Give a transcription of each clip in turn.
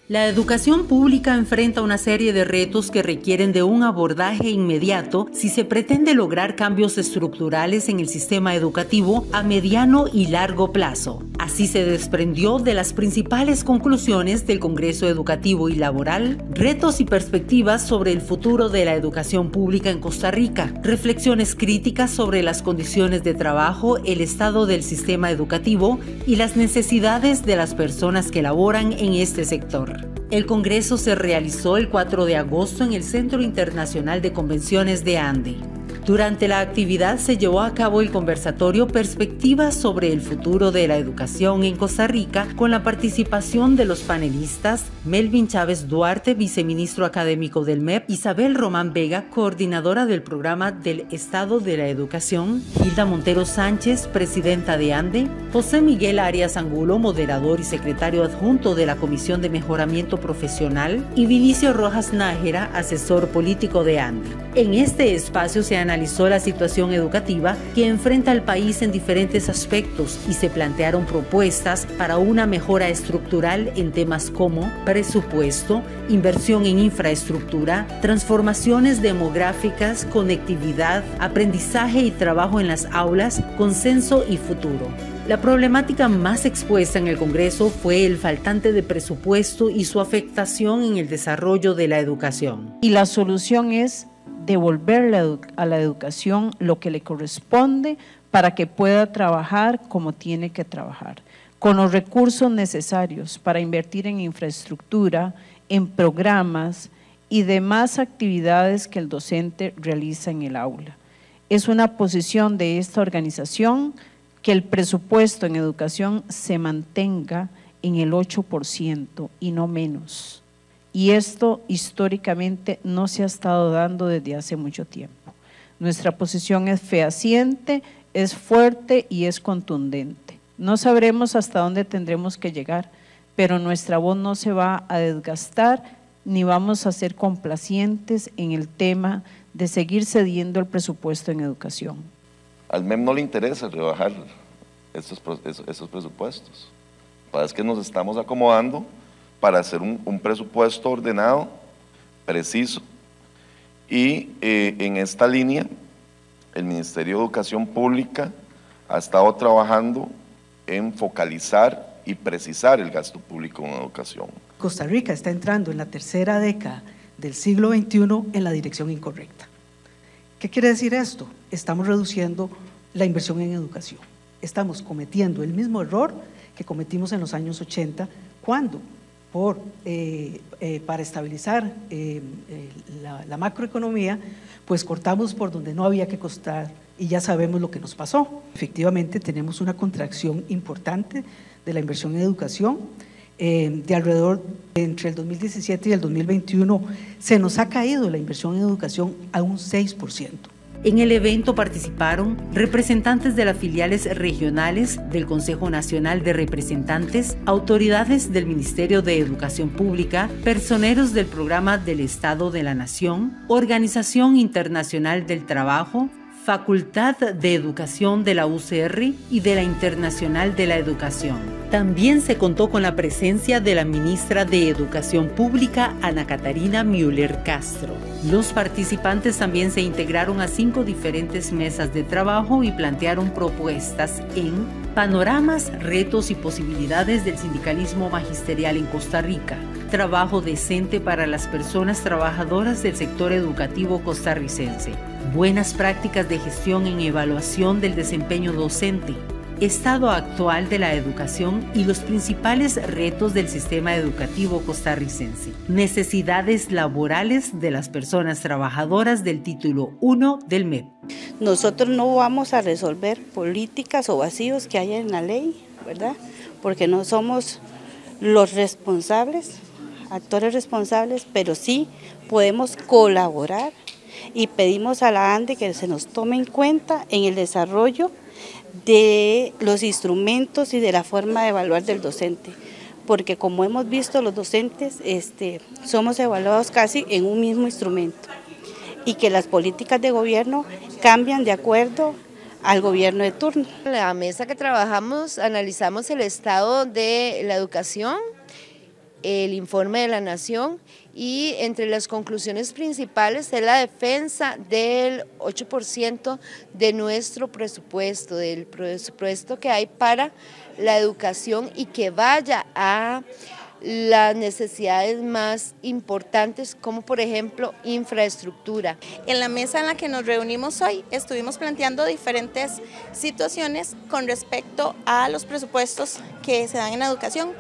La educación pública enfrenta una serie de retos que requieren de un abordaje inmediato si se pretende lograr cambios estructurales en el sistema educativo a mediano y largo plazo. Así se desprendió de las principales conclusiones del Congreso Educativo y Laboral, retos y perspectivas sobre el futuro de la educación pública en Costa Rica, reflexiones críticas sobre las condiciones de trabajo, el estado del sistema educativo y las necesidades de las personas que laboran en este sector. El Congreso se realizó el 4 de agosto en el Centro Internacional de Convenciones de Ande. Durante la actividad se llevó a cabo el conversatorio Perspectivas sobre el futuro de la educación en Costa Rica con la participación de los panelistas Melvin Chávez Duarte, viceministro académico del MEP, Isabel Román Vega, coordinadora del programa del Estado de la Educación, Hilda Montero Sánchez, presidenta de Ande, José Miguel Arias Angulo, moderador y secretario adjunto de la Comisión de Mejoramiento Profesional, y Vinicio Rojas Nájera, asesor político de Ande. En este espacio se analizó la situación educativa que enfrenta el país en diferentes aspectos y se plantearon propuestas para una mejora estructural en temas como presupuesto, inversión en infraestructura, transformaciones demográficas, conectividad, aprendizaje y trabajo en las aulas, consenso y futuro. La problemática más expuesta en el Congreso fue el faltante de presupuesto y su afectación en el desarrollo de la educación. Y la solución es devolverle a la educación lo que le corresponde para que pueda trabajar como tiene que trabajar, con los recursos necesarios para invertir en infraestructura, en programas y demás actividades que el docente realiza en el aula. Es una posición de esta organización que el presupuesto en educación se mantenga en el 8% y no menos. Y esto históricamente no se ha estado dando desde hace mucho tiempo. Nuestra posición es fehaciente, es fuerte y es contundente. No sabremos hasta dónde tendremos que llegar, pero nuestra voz no se va a desgastar ni vamos a ser complacientes en el tema de seguir cediendo el presupuesto en educación. Al MEP no le interesa rebajar esos presupuestos. Es que nos estamos acomodando para hacer un presupuesto ordenado, preciso, y en esta línea el Ministerio de Educación Pública ha estado trabajando en focalizar y precisar el gasto público en educación. Costa Rica está entrando en la tercera década del siglo XXI en la dirección incorrecta. ¿Qué quiere decir esto? Estamos reduciendo la inversión en educación. Estamos cometiendo el mismo error que cometimos en los años 80 cuando para estabilizar la macroeconomía, pues cortamos por donde no había que cortar y ya sabemos lo que nos pasó. Efectivamente tenemos una contracción importante de la inversión en educación, de alrededor entre el 2017 y el 2021 se nos ha caído la inversión en educación a un 6%. En el evento participaron representantes de las filiales regionales del Consejo Nacional de Representantes, autoridades del Ministerio de Educación Pública, personeros del Programa del Estado de la Nación, Organización Internacional del Trabajo, Facultad de Educación de la UCR y de la Internacional de la Educación. También se contó con la presencia de la ministra de Educación Pública, Ana Catarina Müller Castro. Los participantes también se integraron a 5 diferentes mesas de trabajo y plantearon propuestas en panoramas, retos y posibilidades del sindicalismo magisterial en Costa Rica, trabajo decente para las personas trabajadoras del sector educativo costarricense, buenas prácticas de gestión en evaluación del desempeño docente, estado actual de la educación y los principales retos del sistema educativo costarricense, necesidades laborales de las personas trabajadoras del título 1 del MEP. Nosotros no vamos a resolver políticas o vacíos que haya en la ley, ¿verdad? Porque no somos los responsables, actores responsables, pero sí podemos colaborar y pedimos a la ANDE que se nos tome en cuenta en el desarrollo de los instrumentos y de la forma de evaluar del docente, porque como hemos visto los docentes somos evaluados casi en un mismo instrumento y que las políticas de gobierno cambian de acuerdo al gobierno de turno. En la mesa que trabajamos analizamos el estado de la educación el informe de la Nación y entre las conclusiones principales es la defensa del 8% de nuestro presupuesto, del presupuesto que hay para la educación y que vaya a las necesidades más importantes, como por ejemplo infraestructura. En la mesa en la que nos reunimos hoy estuvimos planteando diferentes situaciones con respecto a los presupuestos que se dan en la educación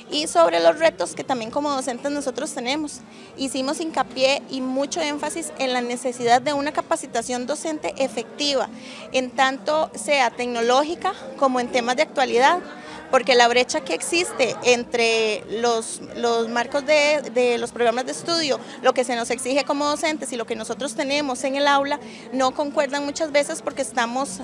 y sobre los retos que también como docentes nosotros tenemos. Hicimos hincapié y mucho énfasis en la necesidad de una capacitación docente efectiva, en tanto sea tecnológica como en temas de actualidad, porque la brecha que existe entre los marcos de los programas de estudio, lo que se nos exige como docentes y lo que nosotros tenemos en el aula, no concuerdan muchas veces porque estamos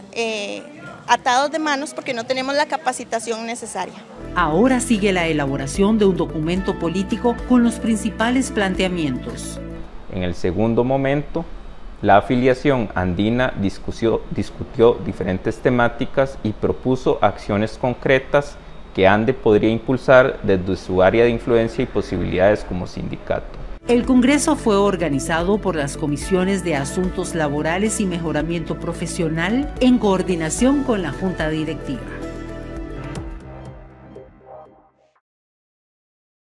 atados de manos porque no tenemos la capacitación necesaria. Ahora sigue la elaboración de un documento político con los principales planteamientos. En el segundo momento, la afiliación andina discutió diferentes temáticas y propuso acciones concretas que ANDE podría impulsar desde su área de influencia y posibilidades como sindicato. El Congreso fue organizado por las Comisiones de Asuntos Laborales y Mejoramiento Profesional en coordinación con la Junta Directiva.